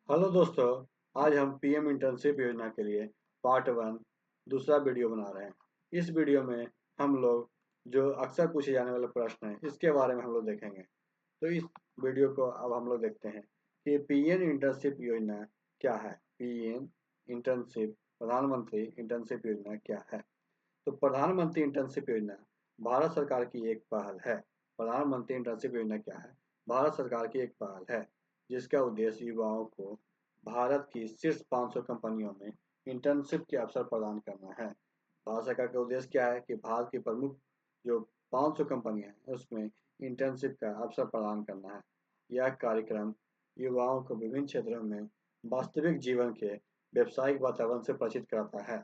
Hello दोस्तों, आज हम पीएम इंटर्नशिप योजना के लिए पार्ट 1 दूसरा वीडियो बना रहे हैं। इस वीडियो में हम लोग जो अक्सर पूछे जाने वाले प्रश्न हैं इसके बारे में हम लोग देखेंगे। तो इस वीडियो को अब हम लोग देखते हैं कि पीएम इंटर्नशिप योजना क्या है। पीएम इंटर्नशिप प्रधानमंत्री इंटर्नशिप योजना क्या है। तो प्रधानमंत्री इंटर्नशिप योजना भारत सरकार की एक पहल है। प्रधानमंत्री इंटर्नशिप योजना क्या है? भारत सरकार की एक पहल है जिसका उद्देश्य युवाओं को भारत की शीर्ष 500 कंपनियों में इंटर्नशिप के अवसर प्रदान करना है। भारत सरकार का उद्देश्य क्या है कि भारत की प्रमुख जो 500 कंपनियां हैं उसमें इंटर्नशिप का अवसर प्रदान करना है। यह कार्यक्रम युवाओं को विभिन्न क्षेत्रों में वास्तविक जीवन के व्यावसायिक वातावरण से परिचित कराता है,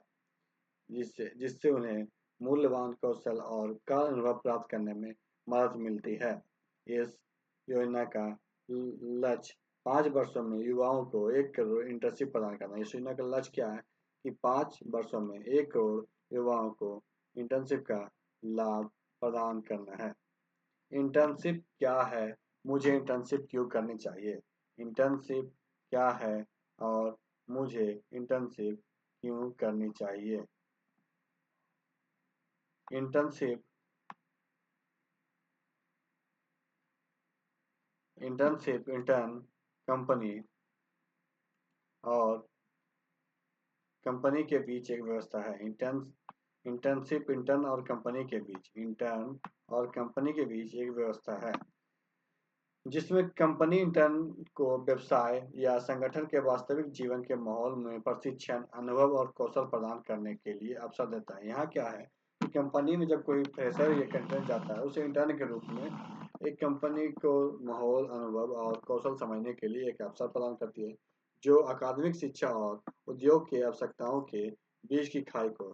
जिससे जिससे उन्हें मूल्यवान कौशल और कार्य अनुभव प्राप्त करने में मदद मिलती है। इस योजना का लक्ष्य 5 वर्षों में युवाओं को 1 करोड़ इंटर्नशिप प्रदान करना है। इस योजना का लक्ष्य क्या है कि 5 वर्षों में 1 करोड़ युवाओं को इंटर्नशिप का लाभ प्रदान करना है। इंटर्नशिप क्या है? मुझे इंटर्नशिप क्यों करनी चाहिए? इंटर्नशिप क्या है और मुझे इंटर्नशिप क्यों करनी चाहिए? इंटर्नशिप इंटर्नशिप इंटर्न कंपनी और कंपनी के बीच एक व्यवस्था है। इंटर्नशिप इंटर्न और कंपनी के बीच इंटर्न और कंपनी के बीच एक व्यवस्था है जिसमें कंपनी इंटर्न को व्यवसाय या संगठन के वास्तविक जीवन के माहौल में प्रशिक्षण, अनुभव और कौशल प्रदान करने के लिए अवसर देता है। यहाँ क्या है कि कंपनी में जब कोई फ्रेशर या कैंडिडेट जाता है उसे इंटर्न के रूप में एक कंपनी को माहौल, अनुभव और कौशल समझने के लिए एक अवसर प्रदान करती है जो अकादमिक शिक्षा और उद्योग की आवश्यकताओं के बीच की खाई को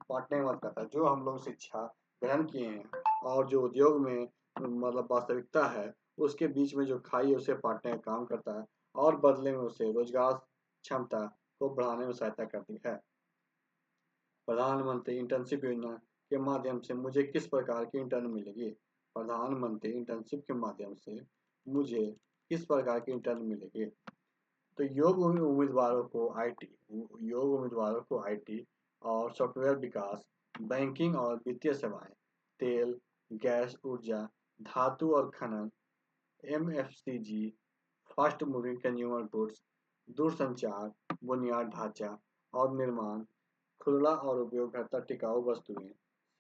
पाटने में मदद करता है। जो हम लोग शिक्षा ग्रहण किए हैं और जो उद्योग में मतलब वास्तविकता है उसके बीच में जो खाई है उसे पाटने का काम करता है और बदले में उसे रोजगार क्षमता को बढ़ाने में सहायता करती है। प्रधानमंत्री इंटर्नशिप योजना के माध्यम से मुझे किस प्रकार की इंटर्न मिलेगी? प्रधानमंत्री इंटर्नशिप के माध्यम से मुझे किस प्रकार की इंटर्न मिलेगी? तो योग उम्मीदवारों को आईटी और सॉफ्टवेयर विकास, बैंकिंग और वित्तीय सेवाएं, तेल, गैस, ऊर्जा, धातु और खनन, एमएफसीजी, फास्ट मूविंग कंज्यूमर गुड्स, दूरसंचार, बुनियाद ढांचा और निर्माण, खुदरा और उपयोगकर्ता टिकाऊ वस्तुएं,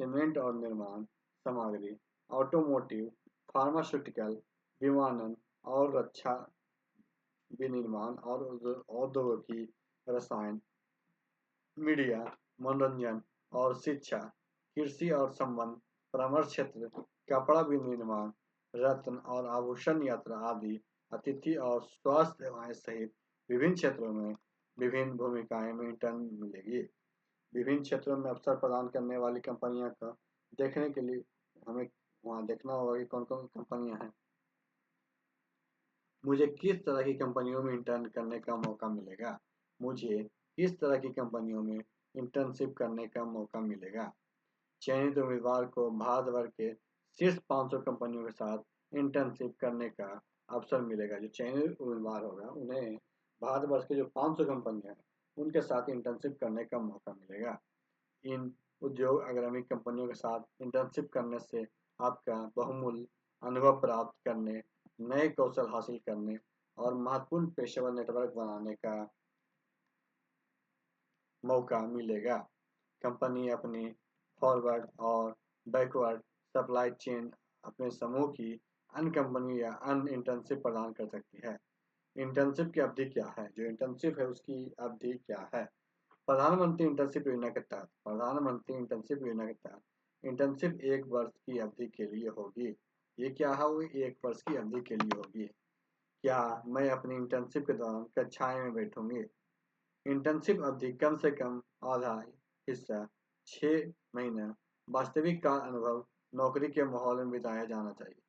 सीमेंट और निर्माण सामग्री, ऑटोमोटिव, फार्मास्यूटिकल, विमानन और रक्षा विनिर्माण और औद्योगिकी, रसायन, मीडिया, मनोरंजन और शिक्षा, कृषि और संबंध, परामर्श क्षेत्र, कपड़ा विनिर्माण, रत्न और आभूषण, यात्रा आदि, अतिथि और स्वास्थ्य सेवाएं सहित विभिन्न क्षेत्रों में विभिन्न भूमिकाएं में इंटर्न मिलेगी। विभिन्न क्षेत्रों में अवसर प्रदान करने वाली कंपनियों का देखने के लिए हमें वहाँ देखना होगा कि कौन कौन कंपनियां हैं। मुझे किस तरह की कंपनियों में इंटर्न करने का मौका मिलेगा? मुझे किस तरह की कंपनियों में इंटर्नशिप करने का मौका मिलेगा? चयनित उम्मीदवार को भारत भर के शीर्ष 500 कंपनियों के साथ इंटर्नशिप करने का अवसर मिलेगा। जो चयनित उम्मीदवार होगा उन्हें भारत वर्ष के जो 500 कंपनियां हैं उनके साथ इंटर्नशिप करने का मौका मिलेगा। इन उद्योग अग्रणी कंपनियों के साथ इंटर्नशिप करने से आपका बहुमूल्य अनुभव प्राप्त करने, नए कौशल हासिल करने और महत्वपूर्ण पेशेवर नेटवर्क बनाने का मौका मिलेगा। कंपनी अपनी फॉरवर्ड और बैकवर्ड सप्लाई चेन अपने समूह की अन्य कंपनी या अन्य इंटर्नशिप प्रदान कर सकती है। इंटर्नशिप की अवधि क्या है? जो इंटर्नशिप है उसकी अवधि क्या है? प्रधानमंत्री इंटर्नशिप योजना के तहत इंटर्नशिप 1 वर्ष की अवधि के लिए होगी। ये क्या है? वो 1 वर्ष की अवधि के लिए होगी। क्या मैं अपनी इंटर्नशिप के दौरान कक्षाएं में बैठूंगी? इंटर्नशिप अवधि कम से कम आधा हिस्सा 6 महीना वास्तविक कार्य अनुभव नौकरी के माहौल में बिताया जाना चाहिए।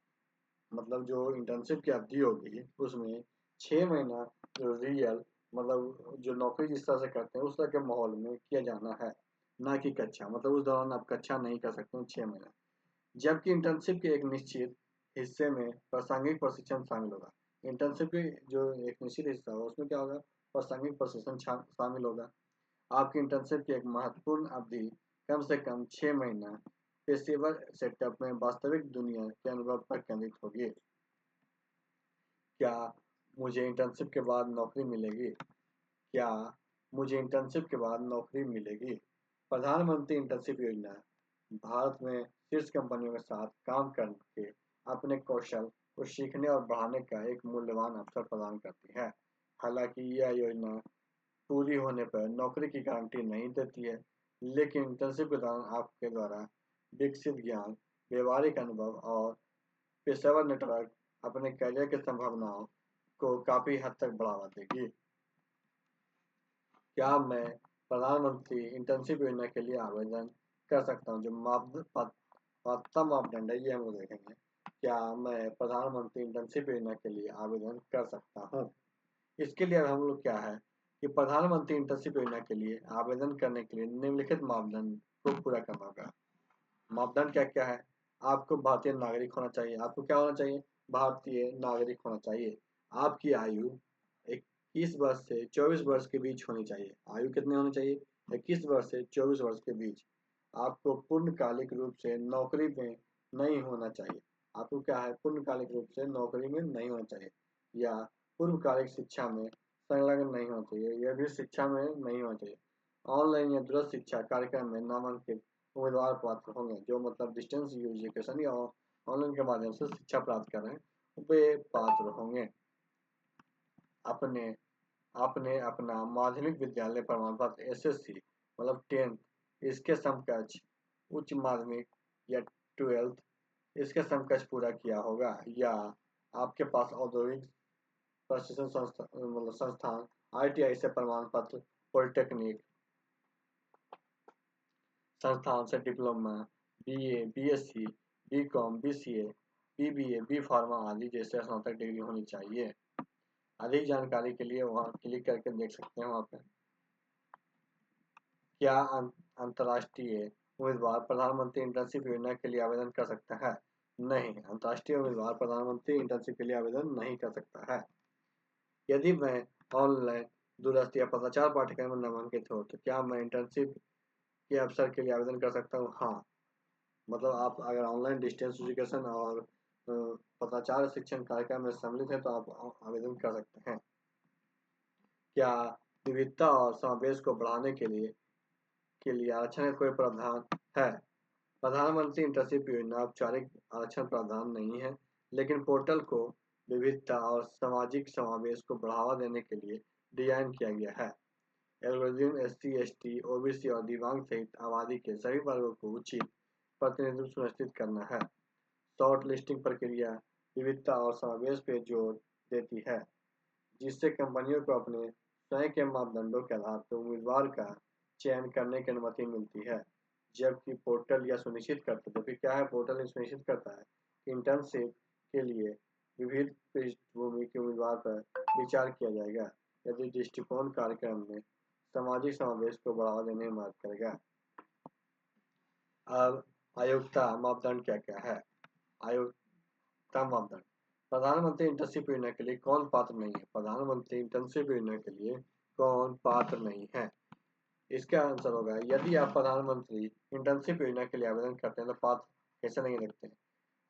मतलब जो इंटर्नशिप की अवधि होगी उसमें 6 महीना जो रियल मतलब जो नौकरी जिस तरह से करते हैं उस तरह के माहौल में किया जाना है, ना कि कक्षा। मतलब उस दौरान आप कक्षा नहीं कर सकते हैं 6 महीना। जबकि इंटर्नशिप के एक निश्चित हिस्से में प्रासंगिक प्रशिक्षण शामिल होगा। इंटर्नशिप की जो एक निश्चित हिस्सा होगा उसमें क्या होगा, प्रासंगिक प्रशिक्षण शामिल होगा। आपकी इंटर्नशिप की एक महत्वपूर्ण अवधि कम से कम 6 महीना पेशेवर सेटअप में वास्तविक दुनिया के अनुभव पर केंद्रित होगी। क्या मुझे इंटर्नशिप के बाद नौकरी मिलेगी? क्या मुझे इंटर्नशिप के बाद नौकरी मिलेगी? प्रधानमंत्री इंटर्नशिप योजना भारत में शीर्ष कंपनियों के साथ काम करके अपने कौशल को सीखने और बढ़ाने का एक मूल्यवान अवसर प्रदान करती है। हालांकि यह योजना पूरी होने पर नौकरी की गारंटी नहीं देती है, लेकिन इंटर्नशिप के दौरान आपके द्वारा विकसित ज्ञान, व्यवहारिक अनुभव और पेशेवर नेटवर्क अपने करियर की संभावनाओं को काफी हद तक बढ़ावा देगी। क्या मैं प्रधानमंत्री इंटर्नशिप योजना के लिए आवेदन कर सकता हूँ? जो पात्रता मापदंड है ये हम लोग देखेंगे। क्या मैं प्रधानमंत्री इंटर्नशिप योजना के लिए आवेदन कर सकता हूँ? इसके लिए हम लोग क्या है कि प्रधानमंत्री इंटर्नशिप योजना के लिए आवेदन करने के लिए निम्नलिखित मापदंड को पूरा करना होगा। मापदंड क्या क्या है? आपको भारतीय नागरिक होना चाहिए। आपको क्या होना चाहिए? भारतीय नागरिक होना चाहिए। आपकी आयु 21 वर्ष से 24 वर्ष के बीच होनी चाहिए। आयु कितनी होनी चाहिए? 21 वर्ष से 24 वर्ष के बीच। आपको पूर्णकालिक रूप से नौकरी में नहीं होना चाहिए। आपको क्या है? पूर्णकालिक रूप से नौकरी में नहीं होना चाहिए, या पूर्वकालिक शिक्षा में संलग्न नहीं होना चाहिए। यह भी शिक्षा में नहीं होना चाहिए। ऑनलाइन या दूरस्थ शिक्षा कार्यक्रम में नामांकित उम्मीदवार पात्र होंगे। जो मतलब डिस्टेंस एजुकेशन या ऑनलाइन के माध्यम से शिक्षा प्राप्त कर रहे हैं वे पात्र होंगे। अपने आपने अपना माध्यमिक विद्यालय प्रमाण पत्र एसएससी मतलब 10th, इसके समकक्ष उच्च माध्यमिक या 12th इसके समकक्ष पूरा किया होगा, या आपके पास औद्योगिक प्रशिक्षण मतलब संस्थान आईटीआई से प्रमाण पत्र, पॉलिटेक्निक संस्थान से diploma, BA, BSc, BCom, BCA, BBA, B pharma आदि जैसे स्नातक डिग्री होनी चाहिए। अधिक जानकारी के लिए वहाँ क्लिक करके देख सकते हैं। वहाँ पे क्या अंतर्राष्ट्रीय उम्मीदवार प्रधानमंत्री इंटर्नशिप योजना के लिए आवेदन कर सकता है? नहीं, अंतर्राष्ट्रीय उम्मीदवार प्रधानमंत्री इंटर्नशिप के लिए आवेदन नहीं कर सकता है। यदि मैं ऑनलाइन, दूरस्थ या पत्राचार पाठ्यक्रम में नामांकित हो तो क्या मैं इंटर्नशिप के अवसर के लिए आवेदन कर सकता हूँ? हाँ, मतलब आप अगर ऑनलाइन डिस्टेंस एजुकेशन और पत्राचार शिक्षण कार्यक्रम में सम्मिलित है तो आप आवेदन कर सकते हैं। क्या विविधता और समावेश को बढ़ाने के लिए आरक्षण का कोई प्रावधान है? प्रधानमंत्री इंटर्नशिप योजना औपचारिक आरक्षण प्रावधान नहीं है, लेकिन पोर्टल को विविधता और सामाजिक समावेश को बढ़ावा देने के लिए डिजाइन किया गया है। एल्गोरिथम एससी, एसटी, ओबीसी और दिव्यांग सहित आबादी के सभी वर्गों को उचित प्रतिनिधित्व सुनिश्चित करना है। शॉर्ट लिस्टिंग प्रक्रिया विविधता और समावेश पर जोर देती है, जिससे कंपनियों को अपने स्वयं के मापदंडों के आधार पर उम्मीदवार का चयन करने की अनुमति मिलती है। जबकि पोर्टल यह सुनिश्चित करता है, जबकि क्या है, पोर्टल यह सुनिश्चित करता है कि इंटर्नशिप के लिए विविध पृष्ठभूमि के उम्मीदवार पर विचार किया जाएगा। यदि दृष्टिकोण कार्यक्रम में सामाजिक समावेश को बढ़ावा देने में मदद करेगा। अब अयोग्यता मापदंड क्या क्या है? अयोग्यता मापदंड। प्रधानमंत्री इंटर्नशिप योजना के लिए कौन पात्र नहीं है? प्रधानमंत्री इंटर्नशिप योजना के लिए कौन पात्र नहीं है? इसका आंसर होगा, यदि आप प्रधानमंत्री इंटर्नशिप योजना के लिए आवेदन करते हैं तो पात्र कैसे नहीं रखते हैं?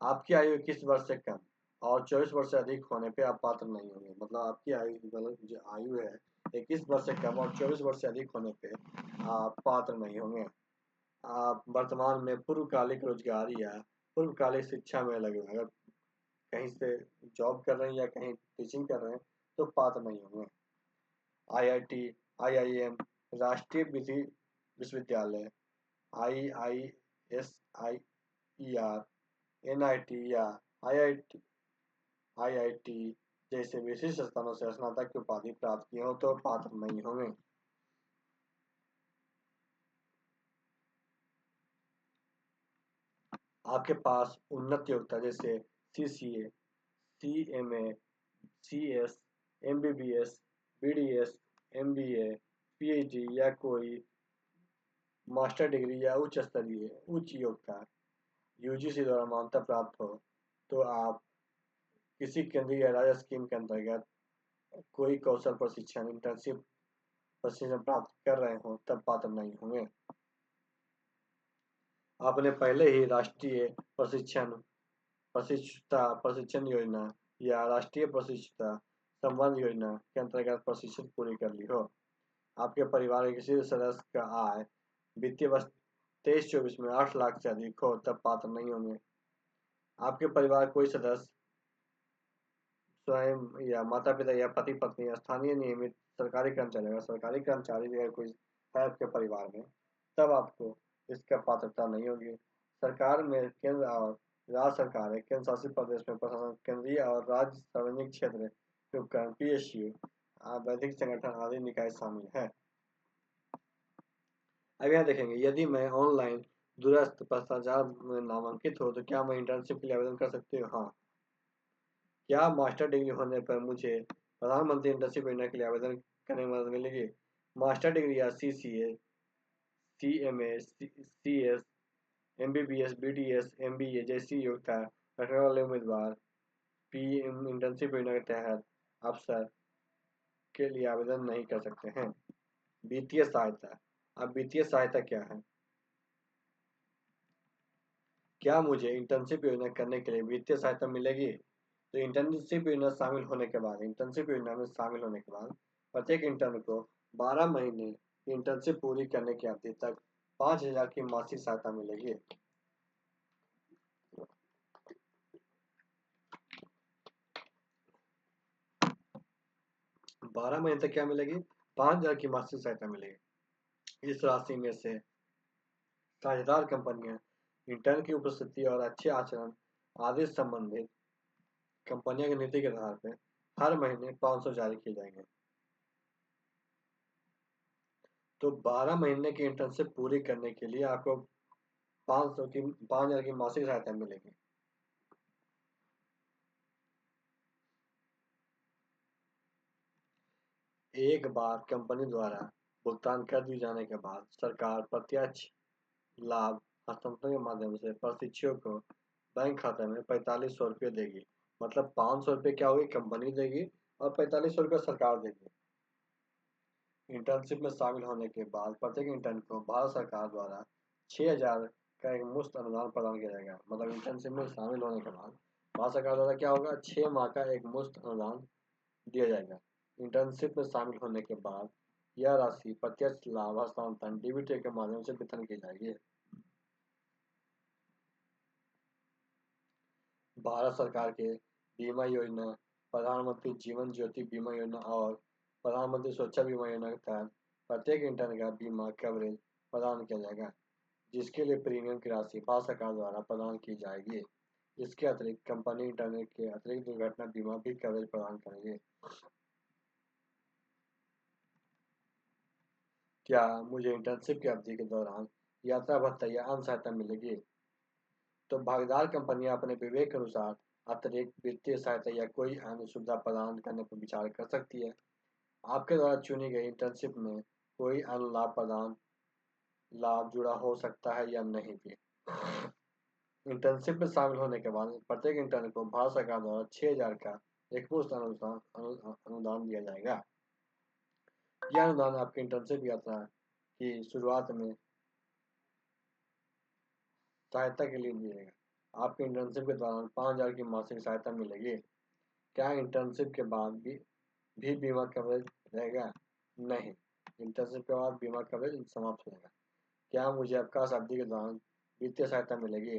आपकी आयु 21 वर्ष से कम और 24 वर्ष से अधिक होने पे आप पात्र नहीं होंगे। मतलब आपकी आयु, मतलब जो आयु है 21 वर्ष से कम और 24 वर्ष से अधिक होने पे आप पात्र नहीं होंगे। आप वर्तमान में पूर्वकालिक रोजगार या पूर्वकालिक शिक्षा में लगे, अगर कहीं से जॉब कर रहे हैं या कहीं टीचिंग कर रहे हैं तो पात्र नहीं होंगे। आईआईटी, आईआईएम, राष्ट्रीय विधि विश्वविद्यालय, आईआईएसआईईआर, एनआईटी या आईआईटी आईआईटी जैसे विशिष्ट स्थानों से स्नातक की उपाधि प्राप्त की हो तो पात्र नहीं होंगे। आपके पास उन्नत योग्यता जैसे CCA, CMA, CS, MBBS, BDS, MBA, PhD या कोई मास्टर डिग्री या उच्च योग्यता यूजीसी द्वारा मान्यता प्राप्त हो तो आप किसी केंद्रीय या राज्य स्कीम के अंतर्गत कोई कौशल प्रशिक्षण इंटर्नशिप प्रशिक्षण प्राप्त कर रहे हो तब पात्र नहीं होंगे। आपने पहले ही राष्ट्रीय प्रशिक्षण योजना या राष्ट्रीय प्रशिक्षुता संबंध योजना के अंतर्गत प्रशिक्षण पूरी कर ली हो। आपके परिवार के किसी सदस्य का आय वित्तीय वर्ष 23-24 में 8 लाख से अधिक हो तब पात्र नहीं होंगे। आपके परिवार कोई सदस्य स्वयं या माता पिता या पति पत्नी स्थानीय नियमित सरकारी कर्मचारी, अगर सरकारी कर्मचारी अगर कोई है आपके परिवार में तब आपको इसका पात्रता नहीं होगी। सरकार में केंद्र और राज्य सरकार है, केंद्र शासित प्रदेश में प्रशासन केंद्रीय और राज्य सार्वजनिक क्षेत्र के उपकरण PSU वैदिक संगठन आदि निकाय शामिल है। अब यहाँ देखेंगे, यदि मैं ऑनलाइन दूरस्थ भ्रष्टाचार में नामांकित हो तो क्या मैं इंटर्नशिप के लिए आवेदन कर सकती हूँ? हाँ। क्या मास्टर डिग्री होने पर मुझे प्रधानमंत्री इंटर्नशिप योजना के लिए आवेदन करने में मदद मिलेगी? मास्टर डिग्री या CCA, CMA, CS, MBBS, BDS, MBA जैसी योग्यता रखने वाले उम्मीदवार PM इंटर्नशिप योजना के तहत अवसर के लिए आवेदन नहीं कर सकते हैं। वित्तीय सहायता। अब वित्तीय सहायता क्या है? क्या मुझे इंटर्नशिप योजना करने के लिए वित्तीय सहायता मिलेगी? तो इंटर्नशिप योजना में शामिल होने के बाद प्रत्येक इंटर्न को 12 महीने की इंटर्नशिप पूरी करने की अवधि तक 5,000 की मासिक सहायता मिलेगी। 12 महीने तक क्या मिलेगी? 5,000 की मासिक सहायता मिलेगी। इस राशि में से साझेदार कंपनियां इंटर्न की उपस्थिति और अच्छे आचरण आदि संबंधित कंपनियों की नीति के आधार पर हर महीने 500 जारी किए जाएंगे। तो 12 महीने की इंटर्नशिप पूरी करने के लिए आपको 5,000 की मासिक सहायता मिलेगी। एक बार कंपनी द्वारा भुगतान कर दिए जाने के बाद सरकार प्रत्यक्ष लाभ हस्तांतरण के माध्यम से प्रशिक्षुओं को बैंक खाते में 4,500 रुपये देगी। मतलब 500 रुपये क्या होगी, कंपनी देगी और 4,500 रुपये सरकार देगी। इंटर्नशिप में शामिल होने के बाद प्रत्येक इंटर्न को भारत सरकार द्वारा 6,000 का एक मुफ्त अनुदान प्रदान किया जाएगा। मतलब इंटर्नशिप में शामिल होने के बाद भारत सरकार द्वारा क्या होगा, 6 माह का एक मुफ्त अनुदान दिया जाएगा। इंटर्नशिप में शामिल होने के बाद यह राशि प्रत्यक्ष लाभ हस्तांतरण DBT के माध्यम से वितरण की जाएगी। भारत सरकार के बीमा योजना, प्रधानमंत्री जीवन ज्योति बीमा योजना और प्रधानमंत्री सुरक्षा बीमा योजना के तहत प्रत्येक इंटर्न का बीमा कवरेज प्रदान किया जाएगा, जिसके लिए प्रीमियम की राशि भारत सरकार द्वारा प्रदान की जाएगी। इसके अतिरिक्त कंपनी इंटर्न के अतिरिक्त दुर्घटना बीमा भी कवरेज प्रदान करेंगे। क्या मुझे इंटर्नशिप की अवधि के दौरान यात्रा भत्ता या अन्य सहायता मिलेगी? तो भागीदार कंपनियां अपने विवेक के अनुसार अतिरिक्त वित्तीय सहायता या कोई अन्य सुविधा प्रदान करने पर विचार कर सकती है। आपके द्वारा चुनी गई इंटर्नशिप में कोई अन्य लाभ जुड़ा हो सकता है या नहीं भी। इंटर्नशिप में शामिल होने के बाद प्रत्येक इंटर्न को भारत सरकार द्वारा 6,000 का एक मुश्त अनुदान दिया जाएगा। यह अनुदान आपकी इंटर्नशिप यात्रा की शुरुआत में सहायता के लिए दिएगा। आपकी इंटर्नशिप के दौरान 5,000 की मासिक सहायता मिलेगी। क्या इंटर्नशिप के बाद भी बीमा कवरेज रहेगा? नहीं, इंटर्नशिप के बाद बीमा कवरेज समाप्त हो जाएगा। क्या मुझे अवकाश अवधि के दौरान वित्तीय सहायता मिलेगी?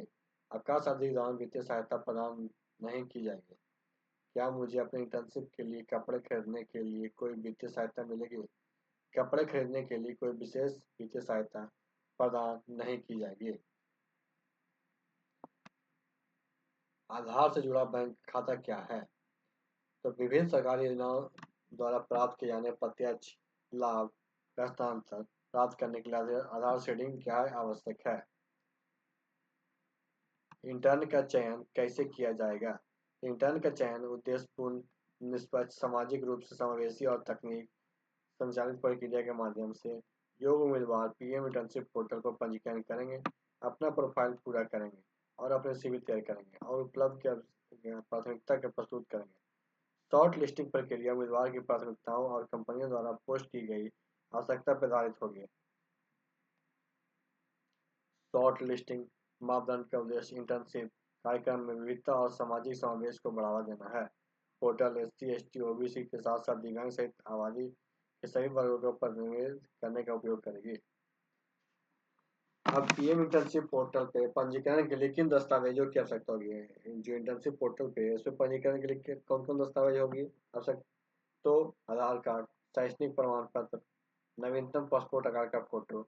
अवकाश अवधि के दौरान वित्तीय सहायता प्रदान नहीं की जाएगी। क्या मुझे अपने इंटर्नशिप के लिए कपड़े खरीदने के लिए कोई वित्तीय सहायता मिलेगी? कपड़े खरीदने के लिए कोई विशेष वित्तीय सहायता प्रदान नहीं की जाएगी। आधार से जुड़ा बैंक खाता क्या है? तो विभिन्न सरकारी योजनाओं द्वारा प्राप्त किए जाने प्रत्यक्ष लाभ का हस्तांतरण प्राप्त करने के लिए आधार शेडिंग क्या आवश्यक है? इंटर्न का चयन कैसे किया जाएगा? इंटर्न का चयन उद्देश्यपूर्ण, निष्पक्ष, सामाजिक रूप से समावेशी और तकनीक संचालित प्रक्रिया के माध्यम से योग्य उम्मीदवार PM इंटर्नशिप पोर्टल पर पंजीकरण करेंगे, अपना प्रोफाइल पूरा करेंगे और अपने CV तैयार करेंगे और उपलब्ध प्राथमिकता के प्रस्तुत करेंगे। शॉर्ट लिस्टिंग प्रक्रिया उम्मीदवार की प्राथमिकताओं और कंपनियों द्वारा पोस्ट की गई आवश्यकता पर आधारित होगी। शॉर्ट लिस्टिंग मापदंड का उद्देश्य इंटर्नशिप कार्यक्रम में विविधता और सामाजिक समावेश को बढ़ावा देना है। पोर्टल SC, ST, OBC के साथ साथ दिव्यांग सहित आबादी के सभी वर्गों को प्रतिनिधित्व करने का उपयोग करेगी। अब पीएम इंटर्नशिप पोर्टल पे पंजीकरण के लिए किन दस्तावेजों की आवश्यकता होगी? जो इंटर्नशिप पोर्टल पे है उसमें पंजीकरण के लिए कौन कौन दस्तावेज होगी आवश्यक? तो आधार कार्ड, शैक्षणिक प्रमाण पत्र, नवीनतम पासपोर्ट आकार का फोटो,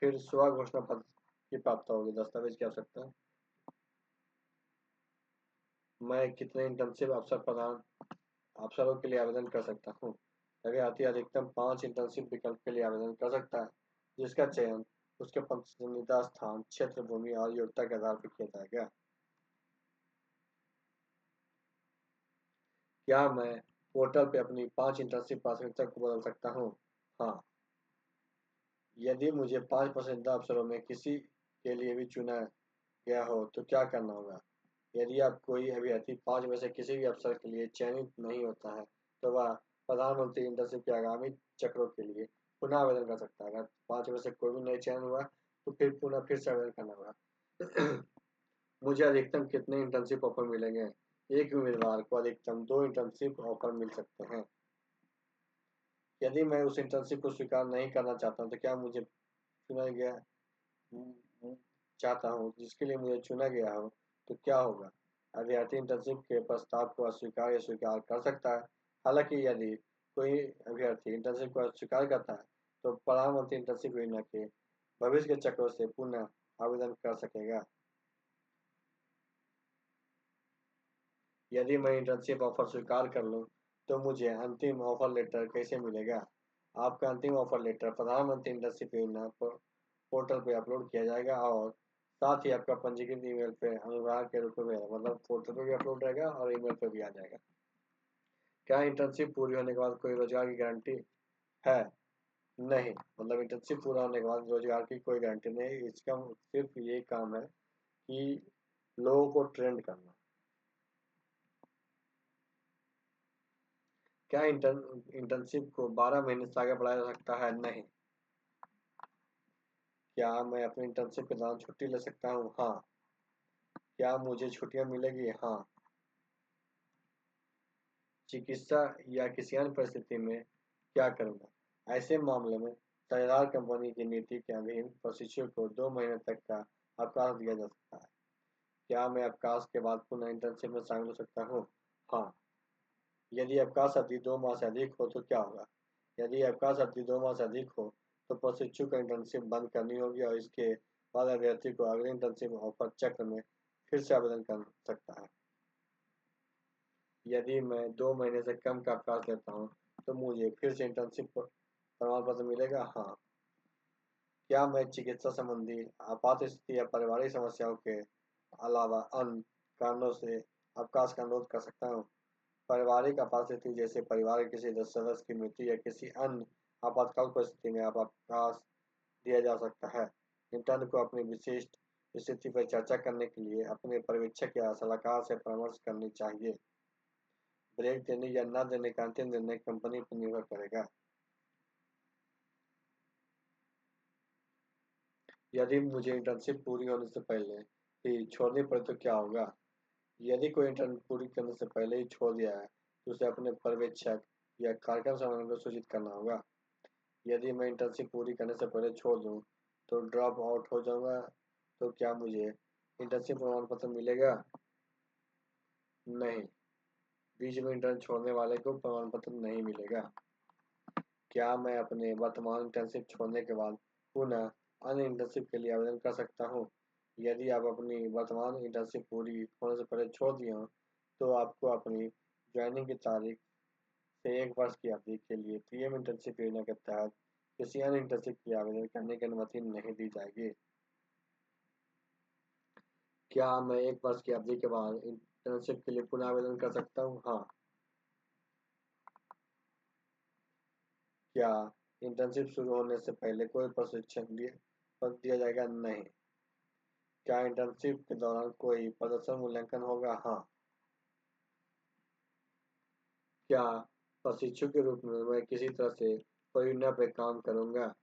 फिर स्व घोषणा पत्र की प्राप्त होगी। दस्तावेज की आवश्यकता है। मैं कितने इंटर्नशिप अवसरों के लिए आवेदन कर सकता हूँ? अभ्यर्थी अधिकतम 5 इंटर्नशिप विकल्प के लिए आवेदन कर सकता है, जिसका चयन उसके पसंदीदा स्थान, क्षेत्र, भूमि और योग्यता के आधार पर किया जाएगा। क्या मैं पोर्टल पे अपनी 5 इंटर्नशिप प्राथमिकता को बदल सकता हूँ? हाँ। यदि मुझे 5 पसंदीदा अवसरों में किसी के लिए भी चुना गया हो तो क्या करना होगा? यदि आप कोई अभ्यर्थी 5 में से किसी भी अवसर के लिए चयनित नहीं होता है तो वह प्रधानमंत्री इंटर्नशिप के आगामी चक्रों के लिए पुनः आवेदन कर सकता है। अगर 5 में से कोई भी नहीं चयन हुआ तो फिर से आवेदन करना होगा। मुझे अधिकतम कितने इंटर्नशिप ऑफर मिलेंगे? एक उम्मीदवार को अधिकतम 2 इंटर्नशिप ऑफर मिल सकते हैं। यदि मैं उस इंटर्नशिप को स्वीकार नहीं करना चाहता हूँ तो क्या मुझे चुना गया चाहता हूँ जिसके लिए मुझे चुना गया हो तो क्या होगा? अभ्यर्थी इंटर्नशिप के प्रस्ताव को अस्वीकार या स्वीकार कर सकता है। हालांकि यदि कोई अभ्यर्थी इंटर्नशिप को अस्वीकार करता है तो प्रधानमंत्री इंटर्नशिप योजना के भविष्य के चक्रों से पुनः आवेदन कर सकेगा। यदि मैं इंटर्नशिप ऑफर स्वीकार कर लूँ तो मुझे अंतिम ऑफर लेटर कैसे मिलेगा? आपका अंतिम ऑफर लेटर प्रधानमंत्री इंटर्नशिप योजना पोर्टल पे अपलोड किया जाएगा और साथ ही आपका पंजीकृत ईमेल पे अनुग्रह के रूप में मतलब पोर्टल पे भी अपलोड रहेगा और ईमेल पे भी आ जाएगा। क्या इंटर्नशिप पूरी होने के बाद कोई रोजगार की गारंटी है? नहीं, मतलब इंटर्नशिप पूरा होने के बाद रोजगार की कोई गारंटी नहीं। इसका सिर्फ ये काम है कि लोगों को ट्रेंड करना। क्या इंटर्नशिप को 12 महीने से आगे बढ़ाया जा सकता है? नहीं। क्या मैं अपनी इंटर्नशिप के दौरान छुट्टी ले सकता हूँ? हाँ। क्या मुझे छुट्टियां मिलेगी? हाँ। चिकित्सा या किसी अन्य परिस्थिति में क्या करूँगा? ऐसे मामले में साझेदार कंपनी की नीति के अधीन प्रशिक्षु को 2 महीने तक का अवकाश दिया जा सकता है। क्या मैं अवकाश के बाद पुनः इंटर्नशिप में शामिल हो सकता हूँ? हाँ। यदि अवकाश अवधि 2 माह से अधिक हो तो क्या होगा? यदि अवकाश अवधि 2 माह से अधिक हो तो प्रशिक्षु को इंटर्नशिप बंद करनी होगी और इसके बाद अभ्यर्थी को अगले इंटर्नशिप ऑफर चक्र में फिर से आवेदन कर सकता है। यदि मैं 2 महीने से कम का अवकाश लेता हूँ तो मुझे फिर से इंटर्नशिप प्रमाण पत्र मिलेगा? हाँ। क्या मैं चिकित्सा संबंधी आपात स्थिति या पारिवारिक समस्याओं के अलावा अन्य कारणों से अवकाश का अनुरोध कर सकता हूँ? पारिवारिक आपात स्थिति जैसे परिवार के किसी सदस्य की मृत्यु या किसी अन्य आपातकाल परिस्थिति में आप अवकाश दिया जा सकता है। इंटर्न को अपनी विशिष्ट स्थिति पर चर्चा करने के लिए अपने पर्यवेक्षक या सलाहकार से परामर्श करनी चाहिए। ब्रेक देने या न देने का अंतिम निर्णय कंपनी पर निर्भर करेगा। यदि मुझे इंटर्नशिप पूरी होने से पहले ही छोड़नी पड़े तो क्या होगा? यदि कोई इंटर्न पूरी करने से पहले ही छोड़ दिया है तो उसे अपने पर्यवेक्षक या कार्यक्रम संबंधी को सूचित करना होगा। यदि मैं इंटर्नशिप पूरी करने से पहले छोड़ दूँ तो ड्रॉप आउट हो जाऊँगा तो क्या मुझे इंटर्नशिप प्रमाण पत्र मिलेगा? नहीं, बीच में इंटर्न छोड़ने वाले को प्रमाण पत्र नहीं मिलेगा। क्या मैं अपने वर्तमान इंटर्नशिप छोड़ने के बाद पुनः अन्य इंटर्नशिप के लिए आवेदन कर सकता हूँ? यदि आप अपनी वर्तमान इंटर्नशिप पूरी होने से पहले छोड़ दिए हों तो आपको अपनी ज्वाइनिंग की तारीख से 1 वर्ष की अवधि के लिए पीएम इंटर्नशिप योजना के तहत किसी अन्य इंटर्नशिप के लिए आवेदन करने की अनुमति नहीं दी जाएगी। क्या मैं 1 वर्ष की अवधि के बाद इंटर्नशिप के लिए पुनः आवेदन कर सकता हूँ? हाँ। क्या इंटर्नशिप शुरू होने से पहले कोई प्रशिक्षण दिया जाएगा? नहीं। क्या इंटर्नशिप के दौरान कोई प्रदर्शन मूल्यांकन होगा? हाँ। क्या प्रशिक्षु के रूप में मैं किसी तरह से परियोजना पर काम करूंगा?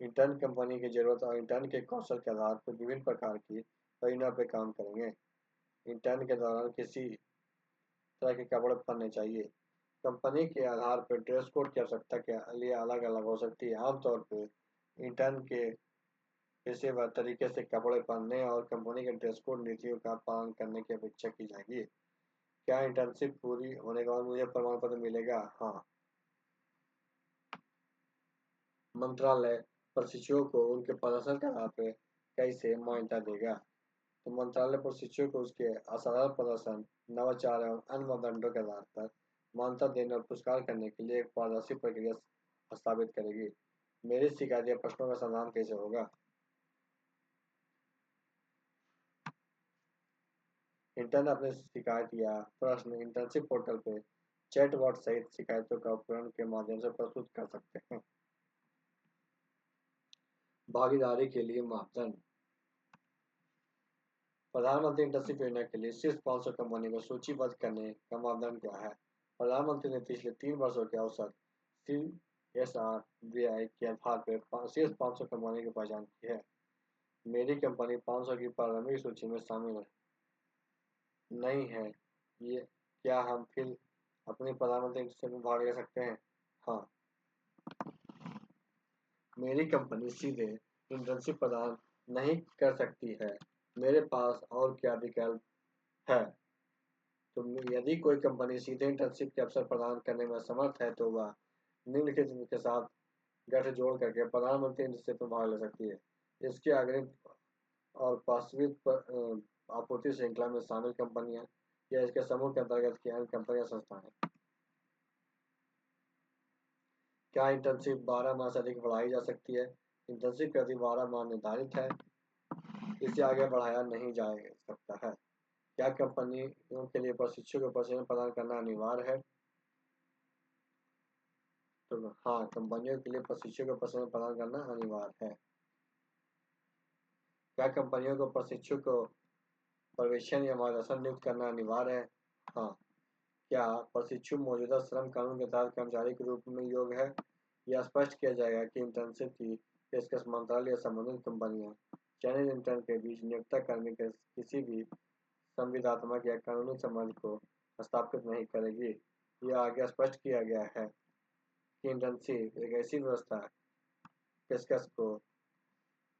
इंटर्न कंपनी की जरूरत और इंटर्न के कौशल के आधार पर विभिन्न प्रकार की परियोजना पर काम करेंगे। इंटर्न के दौरान किसी तरह के कपड़े पहनने चाहिए। कंपनी के आधार पर ड्रेस कोड की आवश्यकता के लिए अलग अलग हो सकती है। आमतौर पर इंटर्न के पेशेवर तरीके से कपड़े पहनने और कंपनी के ड्रेस कोड नीतियों का पालन करने की अपेक्षा की जाएगी। क्या इंटर्नशिप पूरी होने के बाद मुझे प्रमाण पत्र मिलेगा? हाँ। मंत्रालय प्रशिक्षुओं को उनके प्रदर्शन के आधार पर कैसे मान्यता देगा? तो मंत्रालय प्रशिक्षुओं को उसके असाधारण प्रदर्शन, नवाचार एवं अन्य मापदंडों के आधार पर मान्यता देने और पुरस्कार करने के लिए एक पारदर्शी प्रक्रिया स्थापित करेगी। मेरी शिकायत या प्रश्नों का समाधान कैसे होगा? इंटर्न अपने शिकायत या प्रश्न इंटर्नशिप पोर्टल पे चैटबॉट सहित शिकायतों का उपकरण के माध्यम से प्रस्तुत कर सकते हैं। भागीदारी के लिए मापदंड। प्रधानमंत्री इंटर्नशिप योजना के लिए शीर्ष 500 कंपनी को सूचीबद्ध करने का मापदंड क्या है? प्रधानमंत्री ने पिछले 3 वर्षों के औसत CSR के आधार पर शीर्ष 500 कंपनी की पहचान की है। मेरी कंपनी 500 की प्रारंभिक सूची में शामिल नहीं है। ये क्या हम फिर अपनी प्रधानमंत्री इंटर्नशिप में भाग ले सकते हैं? हाँ। मेरी कंपनी सीधे इंटर्नशिप प्रदान नहीं कर सकती है। मेरे पास और क्या विकल्प है? तो यदि कोई कंपनी सीधे इंटर्नशिप के अवसर प्रदान करने में असमर्थ है तो वह निम्नलिखित के साथ गठजोड़ करके प्रधानमंत्री इंटर्नशिप में भाग ले सकती है। इसके अग्रिम और वास्तविक आपूर्ति श्रृंखला में शामिल कंपनियां या इसके समूह के अंतर्गत की अन्य कंपनियां संस्थाएं। क्या इंटर्नशिप 12 माह से अधिक बढ़ाई जा सकती है? इंटर्नशिप की अवधि 12 माह निर्धारित है। इसे आगे बढ़ाया नहीं जा सकता है। क्या कंपनियों के लिए प्रशिक्षु को प्रशिक्षण प्रदान करना अनिवार्य है? तो हाँ, कंपनियों के लिए प्रशिक्षु को प्रशिक्षण प्रदान करना अनिवार्य है। क्या कंपनियों को प्रशिक्षु को पर्यवेक्षण या मार्गदर्शन नियुक्त करना अनिवार्य है? हाँ। क्या प्रशिक्षु मौजूदा श्रम कानून के तहत कर्मचारी के रूप में योग्य है? यह स्पष्ट किया जाएगा कि इंटर्नशिप की पेशकश मंत्रालय या संबंधित कंपनियां चयनित इंटर्न के बीच नियोक्ता कर्मी के किसी भी संविदात्मक या कानूनी संबंध को स्थापित नहीं करेगी। यह आगे स्पष्ट किया गया है कि इंटर्नशिप एक ऐसी व्यवस्था पेशकश को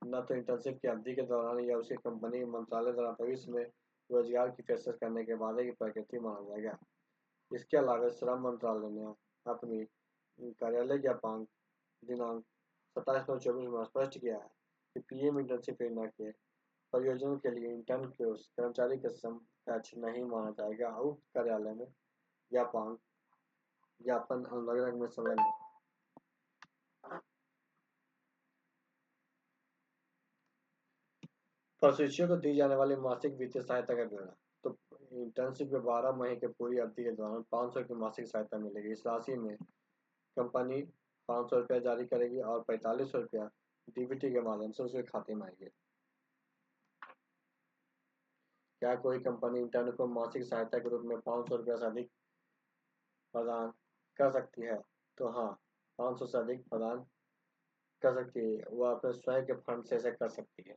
न तो इंटर्नशिप की अवधि के दौरान या उसकी कंपनी मंत्रालय द्वारा भविष्य में रोजगार की पेशकश करने के वादे की प्रकृति माना जाएगा। इसके अलावा श्रम मंत्रालय ने अपनी कार्यालय ज्ञापन दिनांक 27/9/24 में स्पष्ट किया है कि पीएम इंटर्नशिप योजना के परियोजनाओं के लिए इंटर्न को कर्मचारी के समकक्ष नहीं माना जाएगा। उक्त कार्यालय में ज्ञापन अनुलग्नक में संलग्न प्रशिक्षुओं को दी जाने वाली मासिक वित्तीय सहायता का ब्यौरा। तो इंटर्नशिप के 12 महीने की पूरी अवधि के दौरान 500 की मासिक सहायता मिलेगी। इस राशि में कंपनी 500 रुपया जारी करेगी और 4500 रुपया डीबीटी के माध्यम से उसके खाते में आएंगे। क्या कोई कंपनी इंटर्न को मासिक सहायता के रूप में 500 रुपया से अधिक प्रदान कर सकती है? तो हाँ, 500 से अधिक प्रदान कर सकती है। वह अपने स्वयं के फंड से ऐसा कर सकती है।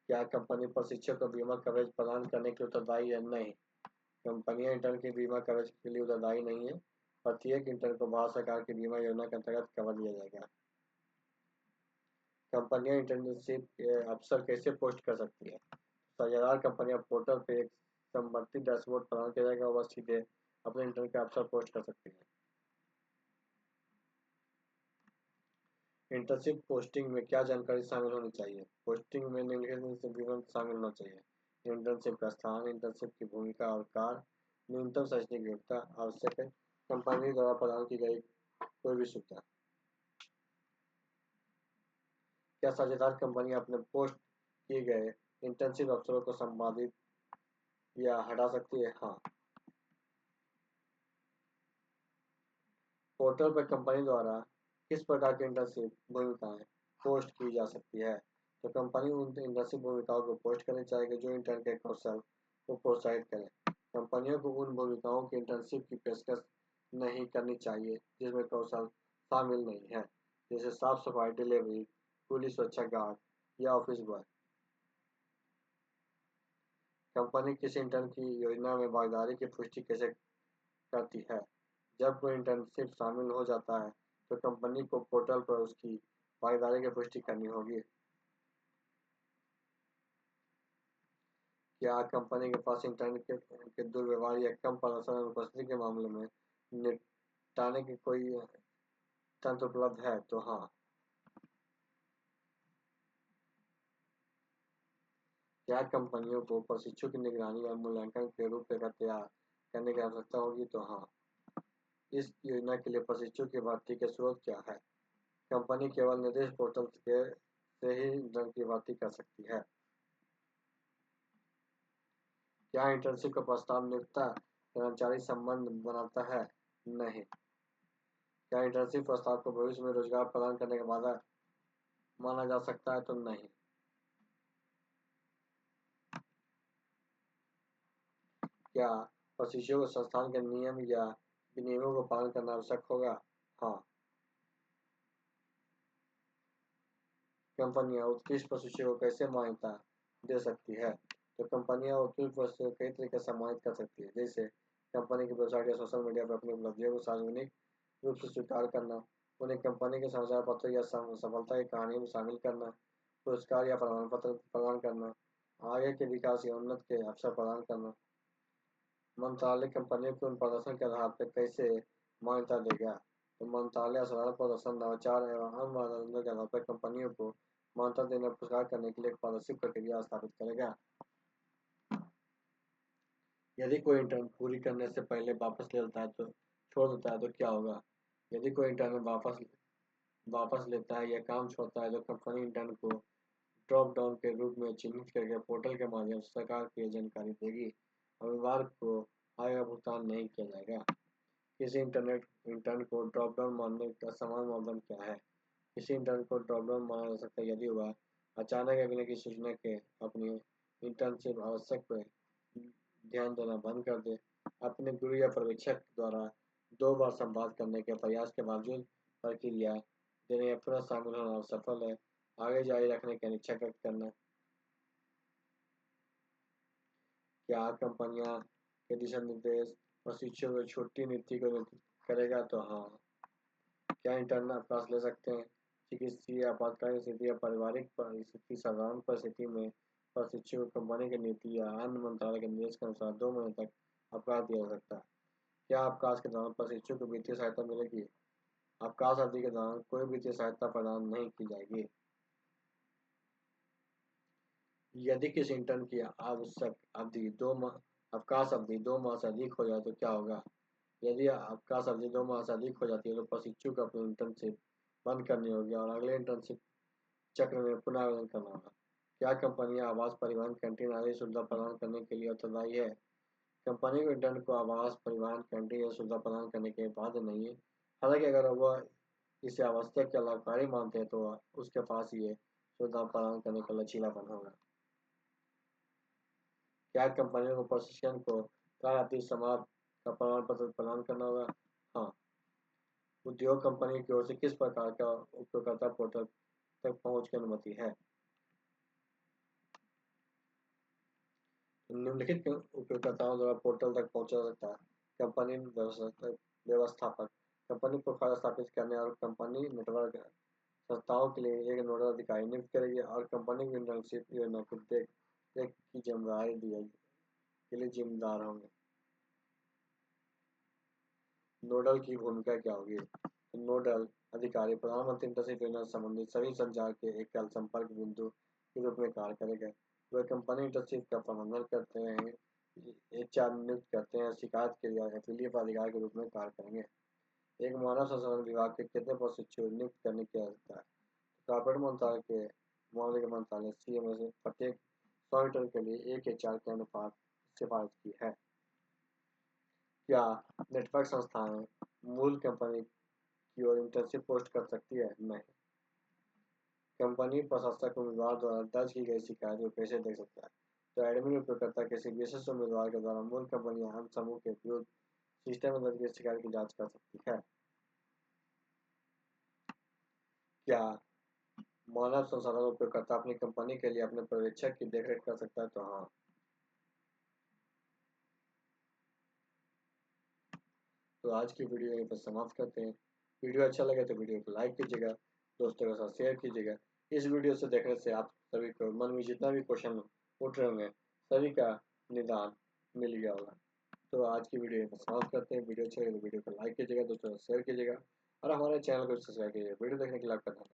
क्या कंपनी प्रशिक्षक को बीमा कवरेज प्रदान करने के लिए उत्तरदायी है? नहीं, कंपनियां इंटर्न के बीमा कवरेज के लिए उत्तरदायी नहीं है। प्रत्येक इंटर्न को भारत सरकार की बीमा योजना के अंतर्गत कवर दिया जाएगा। कंपनियां इंटर्नशिप के अवसर कैसे पोस्ट कर सकती है? साझेदार कंपनियां पोर्टल पे एक समवर्ती डैशबोर्ड प्रदान किया जाएगा। वह सीधे अपने इंटर्न के अवसर पोस्ट कर सकती है। इंटर्नशिप पोस्टिंग में क्या जानकारी शामिल होनी चाहिए? पोस्टिंग में निम्नलिखित में विवरण शामिल होना चाहिए: इंटर्नशिप का स्थान, इंटर्नशिप की भूमिका और कार्य, न्यूनतम शैक्षणिक योग्यता, आवश्यक है, कंपनी द्वारा प्रदान की गई कोई भी सुविधा। क्या साझेदार कंपनी अपने पोस्ट किए गए इंटर्नशिप अवसरों को संपादित या हटा सकती है? हाँ। पोर्टल पर कंपनी द्वारा किस प्रकार की इंटर्नशिप भूमिकाएं पोस्ट की जा सकती है? तो कंपनी उन इंटर्नशिप भूमिकाओं को पोस्ट करनी चाहिए जो इंटर्न के कौशल को प्रोत्साहित करें। कंपनियों को उन भूमिकाओं की इंटर्नशिप की पेशकश नहीं करनी चाहिए जिसमें कौशल शामिल नहीं है, जैसे साफ सफाई, डिलीवरी, पुलिस, सुरक्षा गार्ड या ऑफिस बॉय। कंपनी किसी इंटर्न की योजना में भागीदारी की पुष्टि कैसे करती है? जब कोई इंटर्नशिप शामिल हो जाता है तो कंपनी को पोर्टल पर उसकी भागीदारी की पुष्टि करनी होगी। क्या कंपनी के पास इंटर्न के दुर्व्यवहार या कम प्रदर्शन और उपस्थिति के मामले में निपटाने की कोई तंत्र उपलब्ध है? तो हाँ। क्या कंपनियों को प्रशिक्षु की निगरानी और मूल्यांकन के रूपरेखा तैयार करने की आवश्यकता होगी? तो हाँ। इस योजना के लिए प्रशिक्षु की भर्ती के स्रोत क्या है? कंपनी केवल निर्देश पोर्टल से ही इंटर्न की भर्ती कर सकती है। क्या इंटर्नशिप का प्रस्ताव नियोक्ता कर्मचारी संबंध बनाता है? नहीं। क्या इंटर्नशिप प्रस्ताव को भविष्य में रोजगार प्रदान करने का वादा माना जा सकता है? तो नहीं। क्या प्रशिक्षुओं को संस्थान के नियम या विनियमों का पालन करना आवश्यक होगा? हाँ। कंपनियां उत्कृष्ट प्रशिक्षुओं को कैसे मान्यता दे सकती है? तो कंपनियां उत्कृष्ट प्रशिक्षुओं को कई तरीके से सम्मानित कर सकती है, जैसे कंपनी की वेबसाइट या सोशल मीडिया पर अपनी उपलब्धियों को सार्वजनिक रूप से स्वीकार करना, उन्हें कंपनी के समाचार पत्र या सफलता की कहानी में शामिल करना, पुरस्कार या प्रमाण पत्र प्रदान करना, आगे के विकास या उन्नत के अवसर प्रदान करना। मंत्रालय कंपनियों को उन प्रदर्शन के आधार पर कैसे मान्यता देगा? तो मंत्रालय असाधारण प्रदर्शन, नवाचार एवं अन्य मानदंडों के आधार पर कंपनियों को मान्यता देने और पुरस्कार करने के लिए एक पारदर्शी प्रक्रिया स्थापित करेगा। यदि कोई इंटर्न पूरी करने से पहले वापस ले लेता है तो छोड़ देता है तो क्या होगा? यदि कोई इंटर्न वापस लेता है या काम छोड़ता है तो कंपनी इंटर्न को ड्रॉप डाउन के रूप में चिन्हित करके पोर्टल के माध्यम से सरकार को यह जानकारी देगी। उम्मीदवार को आय का भुगतान नहीं किया जाएगा। किसी इंटरनेट इंटर्न को ड्रॉप डाउन मानने का समान मानदंड क्या है? किसी इंटर्न को ड्रॉप डाउन माना जा सकता है यदि वह अचानक बिना किसी सूचना के अपनी इंटर्नशिप आवश्यक पर ध्यान देना बंद कर दे, अपने गुरु या पर्यवेक्षक द्वारा 2 बार संवाद करने के प्रयास के बावजूद प्रक्रिया देने या पुनः शामिल होना असफल है, आगे जारी रखने की अनिच्छा व्यक्त करना। क्या कंपनियां के दिशा निर्देश प्रशिक्षु को छुट्टी नीति को नियंत्रित करेगा? तो हाँ। क्या इंटर्न अवकाश ले सकते हैं? चिकित्सीय आपातकालीन स्थिति या पारिवारिक परिस्थिति साधारण परिस्थिति में प्रशिक्षु को कंपनी की नीति या अन्य मंत्रालय के निर्देश के अनुसार 2 महीने तक अवकाश दिया जा सकता है। क्या अवकाश के दौरान प्रशिक्षु को वित्तीय सहायता मिलेगी? अवकाश अवधि के दौरान कोई वित्तीय सहायता प्रदान नहीं की जाएगी। यदि किसी इंटर्न की आवश्यक अवधि 2 माह अवकाश अवधि 2 माह से अधिक हो जाए तो क्या होगा? यदि अवकाश अवधि 2 माह से अधिक हो जाती है तो प्रशिक्षु को अपनी इंटर्नशिप बंद करनी होगी और अगले इंटर्नशिप चक्र में पुनः आवेदन करना होगा। क्या कंपनियां आवास, परिवहन, कैंटीन आदि सुविधा प्रदान करने के लिए उत्तरदायी है? कंपनी को इंटर्न को आवास, परिवहन, कैंटीन या सुविधा प्रदान करने के बाध्य नहीं है। हालांकि अगर वह इसे आवश्यक या लाभकारी मानते हैं तो उसके पास ये सुविधा प्रदान करने का लचीलापन होगा। क्या कंपनियों को प्रशिक्षण को कार्य समाप्त का प्रमाण पत्र प्रदान करना होगा? हाँ। उद्योग कंपनी की ओर से किस प्रकार का उपयोगकर्ता पोर्टल तक पहुंच की अनुमति है? निम्नलिखित उपयोगकर्ताओं द्वारा पोर्टल तक पहुंचा जा सकता है। कंपनी व्यवस्थापक कंपनी प्रोफाइल स्थापित करने और कंपनी नेटवर्क संस्थाओं के लिए एक नोडल अधिकारी नियुक्त करेगी और कंपनी की इंटर्नशिप योजना की देख रेख की जिम्मेदारी दी के लिए जिम्मेदार होंगे। नोडल की भूमिका क्या होगी? नोडल अधिकारी प्रधानमंत्री इंटर्नशिप योजना से संबंधित सभी संचार के एकल संपर्क बिंदु के रूप में कार्य करेगा। वे कंपनी इंटर्नशिप का प्रबंधन करते हैं, एचआर नियुक्त करते हैं, शिकायत के लिए एफिलिएट अधिकारी के रूप में कार्य करेंगे। एक मानव संसाधन विभाग के कितने प्रशिक्षु नियुक्त करने की आवश्यकता है? कॉर्पोरेट मंत्रालय के मामले के मंत्रालय सीएमओ से प्रत्येक 100 मीटर के लिए एक एचआर के अनुपात सिफारिश की है। क्या नेटवर्क संस्थाएं मूल कंपनी की ओर इंटर्नशिप पोस्ट कर सकती है? नहीं। कंपनी प्रशासक उम्मीदवार द्वारा दर्ज की गई शिकायत को कैसे देख सकता है? तो एडमिन उपयोगकर्ता किसी विशेष उम्मीदवार के द्वारा मूल कंपनी या अन्य समूह के विरुद्ध सिस्टम में दर्ज की शिकायत की जांच कर सकती है। क्या मानव संसाधन उपयोगकर्ता अपनी कंपनी के लिए अपने पर्यवेक्षक की देखरेख कर सकता है? तो हाँ। तो आज की वीडियो यहीं पर समाप्त करते हैं। वीडियो अच्छा लगे तो वीडियो को लाइक कीजिएगा, दोस्तों के साथ शेयर कीजिएगा। इस वीडियो से देखने से आप सभी को मन में जितना भी क्वेश्चन उठ रहे होंगे सभी का निदान मिल गया होगा। तो आज की वीडियो यहीं पर समाप्त करते हैं। वीडियो अच्छा लगे तो वीडियो को लाइक कीजिएगा, दोस्तों को शेयर कीजिएगा और हमारे चैनल को सब्सक्राइब कीजिएगा। वीडियो देखने के लिए आपका धन्यवाद।